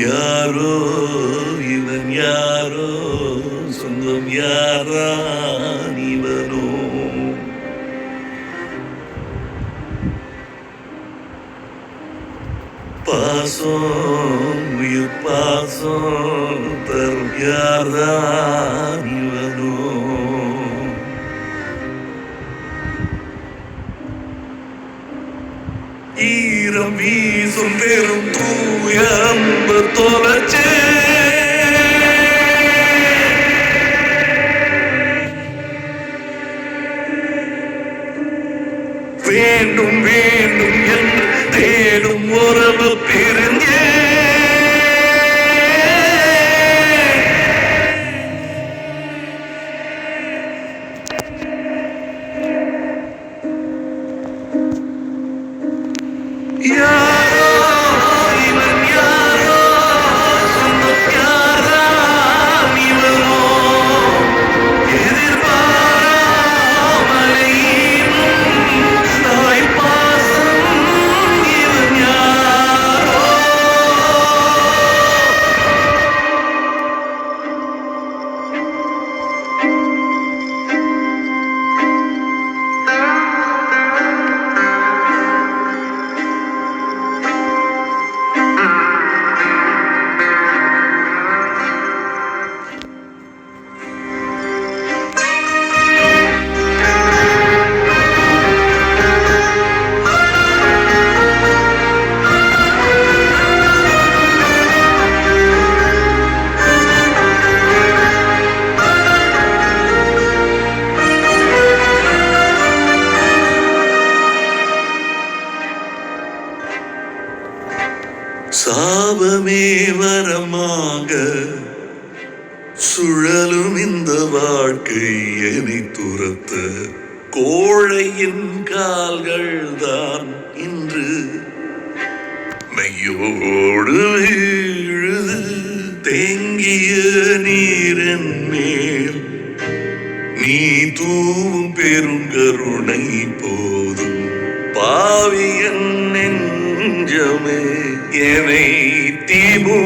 யாரோ இவன் யாரோ சொந்தம் யாரான் இவனோ பாசம் உயிர் பாசம் தரும் யாரான் இவனோ ஈரம் வீசும் பெரும் தூய அன்பு தொலைச்சே வேண்டும் வேண்டும் என்று தேடும் உறவு பிரிஞ்சே யாரோ இவன் யாரோ சொந்தம் யாரான் இவனோ எதிர்பாராமலே தாய் பாசம் இவன் யாரோ சாபமே வரமாக சுழலும் இந்த வாழ்க்கை என்னை துரத்த கோழையின் கால்கள் தான் இன்று மெய்யோடு வீழுது தேங்கிய நீரின் மேல் நீ தூவும் பெருங்கருணை போதும் பாவியன் நெஞ்சமே என்னை தீமூ